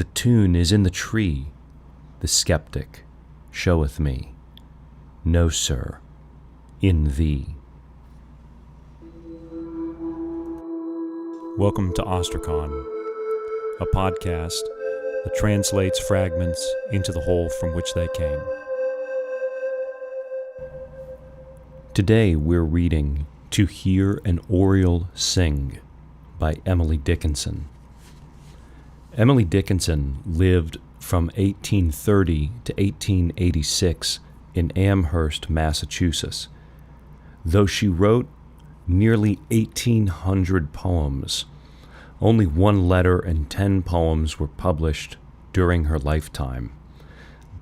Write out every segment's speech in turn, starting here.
The tune is in the tree, the skeptic showeth me. No, sir, in thee. Welcome to Ostracon, a podcast that translates fragments into the whole from which they came. Today we're reading To Hear an Oriole Sing by Emily Dickinson. Emily Dickinson lived from 1830 to 1886 in Amherst, Massachusetts. Though she wrote nearly 1,800 poems, only 1 letter and 10 poems were published during her lifetime.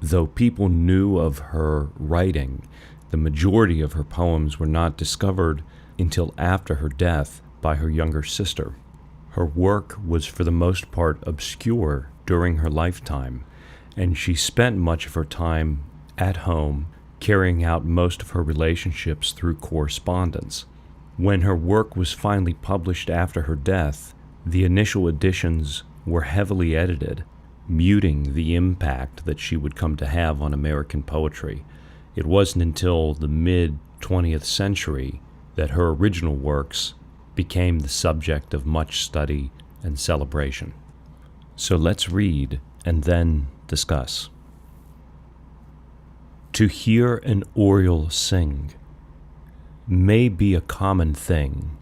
Though people knew of her writing, the majority of her poems were not discovered until after her death by her younger sister. Her work was for the most part obscure during her lifetime, and she spent much of her time at home carrying out most of her relationships through correspondence. When her work was finally published after her death, the initial editions were heavily edited, muting the impact that she would come to have on American poetry. It wasn't until the mid-20th century that her original works became the subject of much study and celebration. So let's read and then discuss. To hear an oriole sing may be a common thing,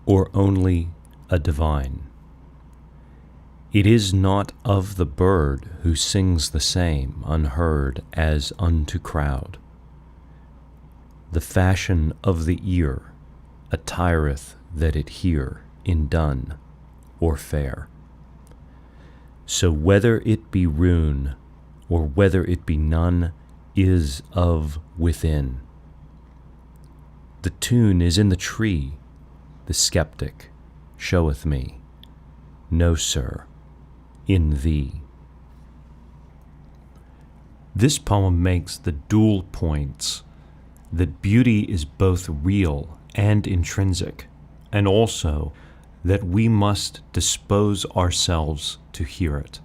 or only a divine. It is not of the bird who sings the same unheard as unto crowd. The fashion of the ear attireth that it hear in dun or fair. So whether it be rune or whether it be none is of within. The tune is in the tree, the skeptic showeth me. No, sir, in thee. This poem makes the dual points that beauty is both real and intrinsic, and also that we must dispose ourselves to hear it.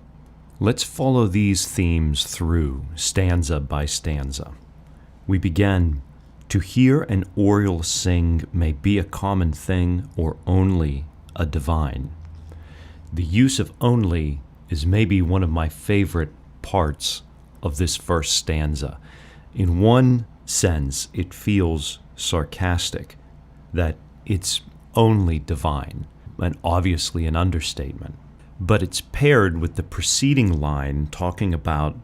Let's follow these themes through stanza by stanza. We begin, to hear an oriole sing may be a common thing or only a divine. The use of only is maybe one of my favorite parts of this first stanza. In one sense, it feels sarcastic, that it's only divine, and obviously an understatement. But it's paired with the preceding line talking about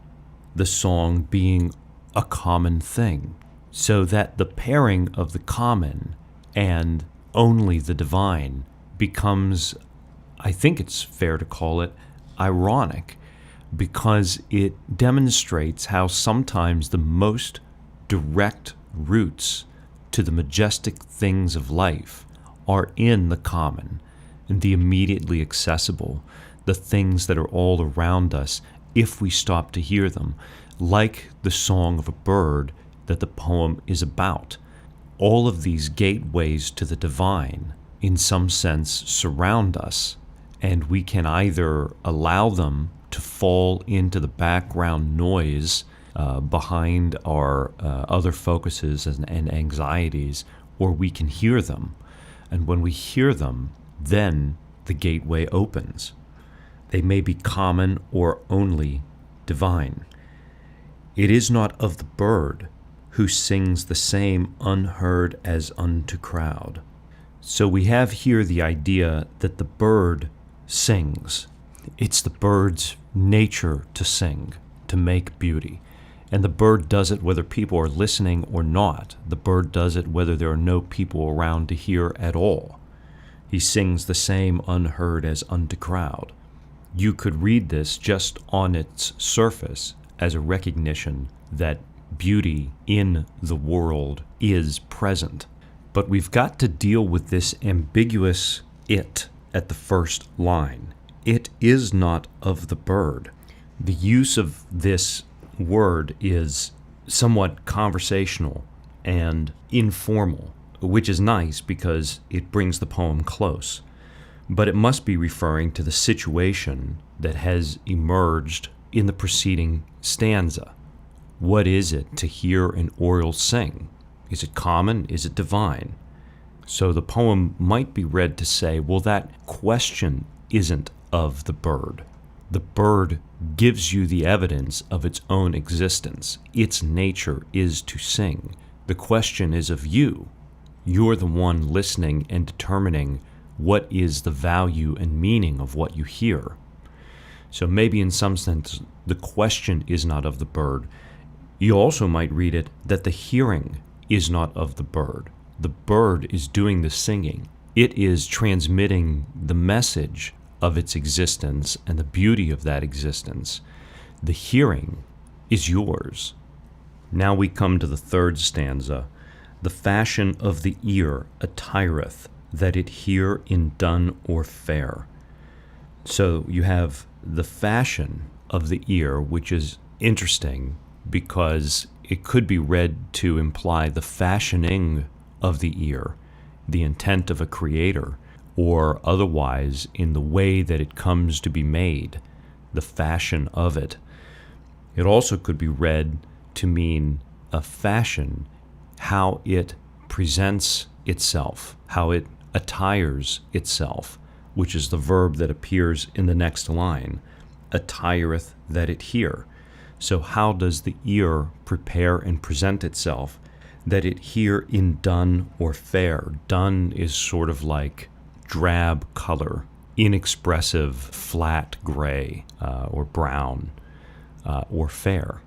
the song being a common thing, so that the pairing of the common and only the divine becomes, I think it's fair to call it, ironic, because it demonstrates how sometimes the most direct routes to the majestic things of life are in the common and the immediately accessible, the things that are all around us if we stop to hear them, like the song of a bird that the poem is about. All of these gateways to the divine, in some sense, surround us, and we can either allow them to fall into the background noise behind our other focuses and anxieties, or we can hear them. And when we hear them, then the gateway opens. They may be common or only divine. It is not of the bird who sings the same unheard as unto crowd. So we have here the idea that the bird sings. It's the bird's nature to sing, to make beauty. And the bird does it whether people are listening or not. The bird does it whether there are no people around to hear at all. He sings the same unheard as unto crowd. You could read this just on its surface as a recognition that beauty in the world is present. But we've got to deal with this ambiguous it at the first line. It is not of the bird. The use of this word is somewhat conversational and informal, which is nice because it brings the poem close. but it must be referring to the situation that has emerged in the preceding stanza. What is it to hear an oriole sing? Is it common? Is it divine? So the poem might be read to say, well, that question isn't of the bird. The bird gives you the evidence of its own existence. Its nature is to sing. The question is of you. You're the one listening and determining what is the value and meaning of what you hear. So maybe in some sense, the question is not of the bird. You also might read it that the hearing is not of the bird. The bird is doing the singing. It is transmitting the message of its existence and the beauty of that existence. The hearing is yours. Now we come to the third stanza. The fashion of the ear attireth, that it hear in dun or fair. So you have the fashion of the ear, which is interesting because it could be read to imply the fashioning of the ear, the intent of a creator, or otherwise in the way that it comes to be made, the fashion of it. It also could be read to mean a fashion, how it presents itself, how it attires itself, which is the verb that appears in the next line, attireth that it hear. So how does the ear prepare and present itself that it hear in dun or fair? Dun is sort of like drab color, inexpressive, flat gray or brown or fair.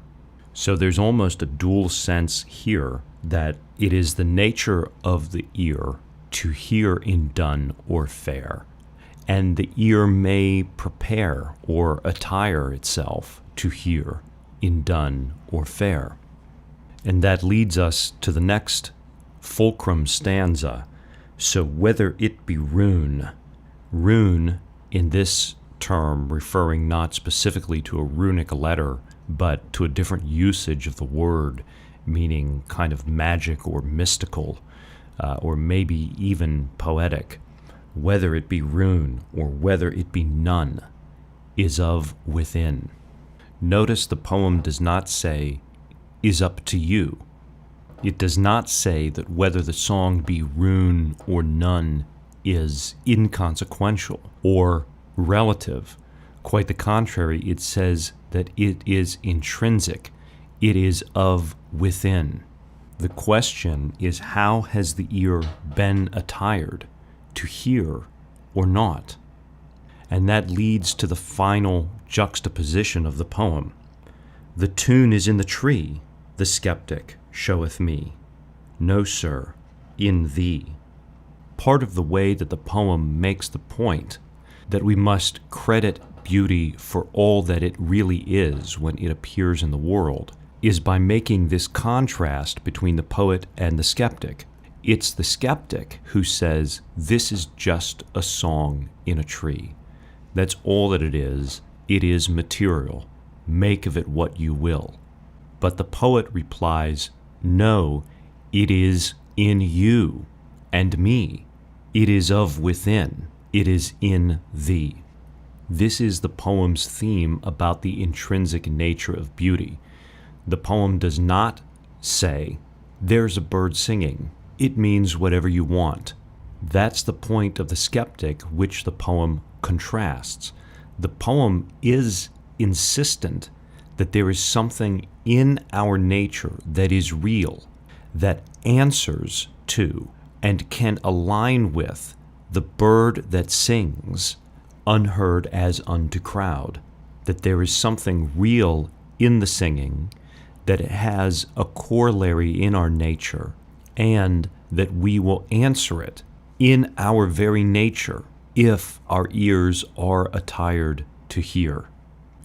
So there's almost a dual sense here that it is the nature of the ear to hear in dun or fair, and the ear may prepare or attire itself to hear in dun or fair. And that leads us to the next fulcrum stanza. So whether it be rune in this term referring not specifically to a runic letter, but to a different usage of the word, meaning kind of magic or mystical, or maybe even poetic. Whether it be rune or whether it be none, is of within. Notice the poem does not say, is up to you. It does not say that whether the song be rune or none is inconsequential or relative. Quite the contrary, it says that it is intrinsic. It is of within. The question is, how has the ear been attired to hear or not? And that leads to the final juxtaposition of the poem. The tune is in the tree, the skeptic showeth me. No, sir, in thee. Part of the way that the poem makes the point that we must credit beauty for all that it really is when it appears in the world is by making this contrast between the poet and the skeptic. It's the skeptic who says, this is just a song in a tree. That's all that it is. It is material. Make of it what you will. But the poet replies, no, it is in you and me. It is of within. It is in thee. This is the poem's theme about the intrinsic nature of beauty. The poem does not say, there's a bird singing. It means whatever you want. That's the point of the skeptic, which the poem contrasts. The poem is insistent that there is something in our nature that is real, that answers to and can align with the bird that sings, unheard as unto crowd, that there is something real in the singing, that it has a corollary in our nature, and that we will answer it in our very nature if our ears are attired to hear.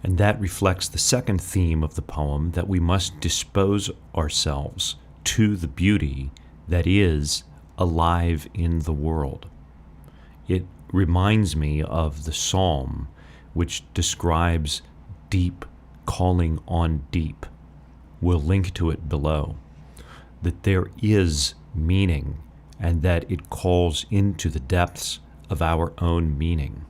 And that reflects the second theme of the poem, that we must dispose ourselves to the beauty that is alive in the world. It reminds me of the psalm which describes deep calling on deep. We'll link to it below. That there is meaning and that it calls into the depths of our own meaning.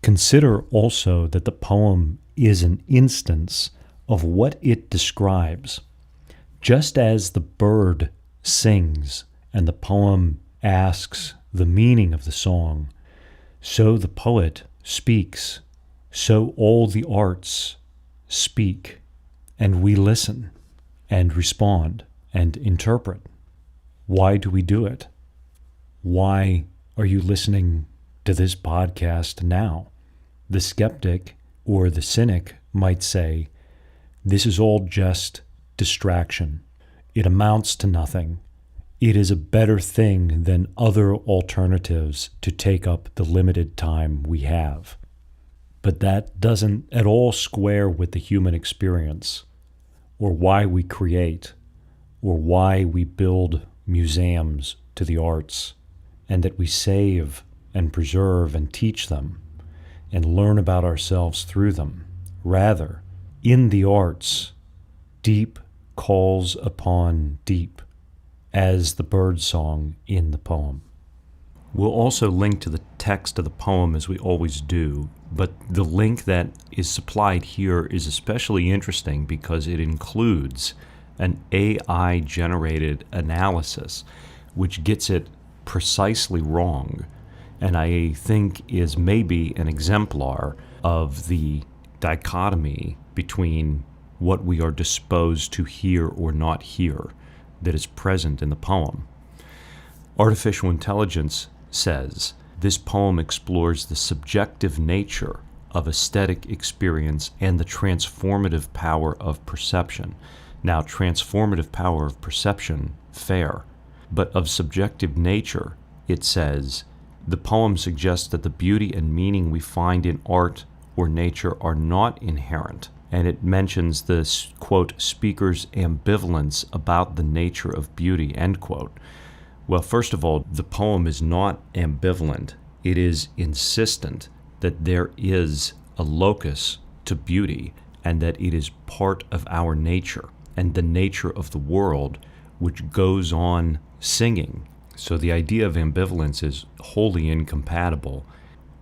Consider also that the poem is an instance of what it describes. Just as the bird sings and the poem asks the meaning of the song, so the poet speaks, so all the arts speak, and we listen and respond and interpret. Why do we do it? Why are you listening to this podcast now? The skeptic or the cynic might say, this is all just distraction. It amounts to nothing. It is a better thing than other alternatives to take up the limited time we have. But that doesn't at all square with the human experience, or why we create, or why we build museums to the arts, and that we save and preserve and teach them, and learn about ourselves through them. Rather, in the arts, deep calls upon deep, as the bird song in the poem. We'll also link to the text of the poem as we always do, but the link that is supplied here is especially interesting because it includes an AI-generated analysis, which gets it precisely wrong, and I think is maybe an exemplar of the dichotomy between what we are disposed to hear or not hear that is present in the poem. Artificial intelligence says, this poem explores the subjective nature of aesthetic experience and the transformative power of perception. Now, transformative power of perception, fair, but of subjective nature, it says, the poem suggests that the beauty and meaning we find in art or nature are not inherent, and it mentions the, quote, speaker's ambivalence about the nature of beauty, end quote. Well, first of all, the poem is not ambivalent. It is insistent that there is a locus to beauty and that it is part of our nature and the nature of the world, which goes on singing. So the idea of ambivalence is wholly incompatible.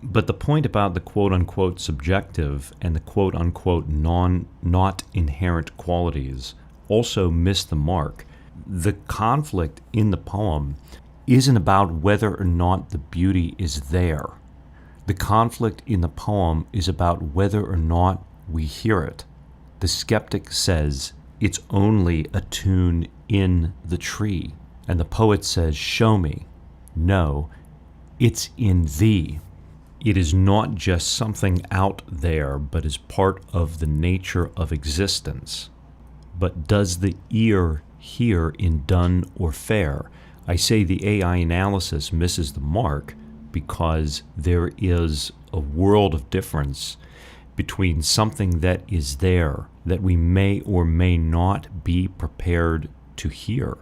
But the point about the quote-unquote subjective and the quote-unquote not inherent qualities also miss the mark. The conflict in the poem isn't about whether or not the beauty is there. The conflict in the poem is about whether or not we hear it. The skeptic says it's only a tune in the tree, and the poet says, show me. No, it's in thee. It is not just something out there, but is part of the nature of existence. But does the ear hear in done or fair? I say the AI analysis misses the mark because there is a world of difference between something that is there that we may or may not be prepared to hear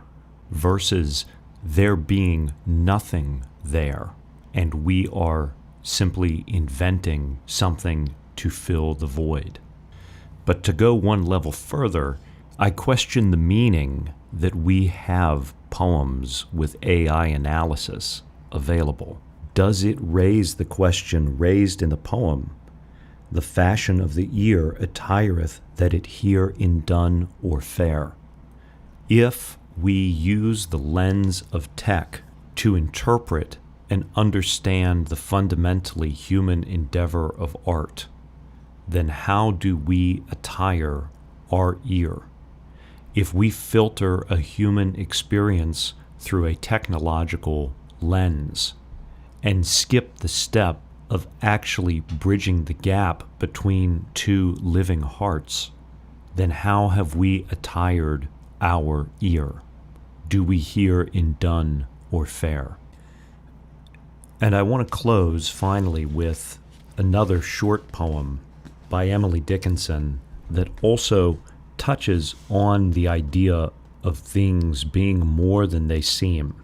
versus there being nothing there and we are simply inventing something to fill the void. But to go one level further, I question the meaning that we have poems with AI analysis available. Does it raise the question raised in the poem, the fashion of the ear attireth that it hear in done or fair? If we use the lens of tech to interpret and understand the fundamentally human endeavor of art, then how do we attire our ear? If we filter a human experience through a technological lens and skip the step of actually bridging the gap between two living hearts, then how have we attired our ear? Do we hear in done or fair? And I want to close finally with another short poem by Emily Dickinson that also touches on the idea of things being more than they seem,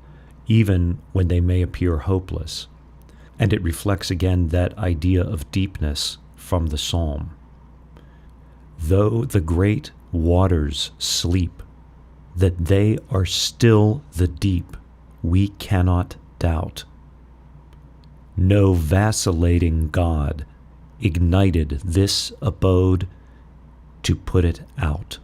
even when they may appear hopeless. And it reflects again that idea of deepness from the psalm. Though the great waters sleep, that they are still the deep, we cannot doubt. No vacillating God ignited this abode to put it out.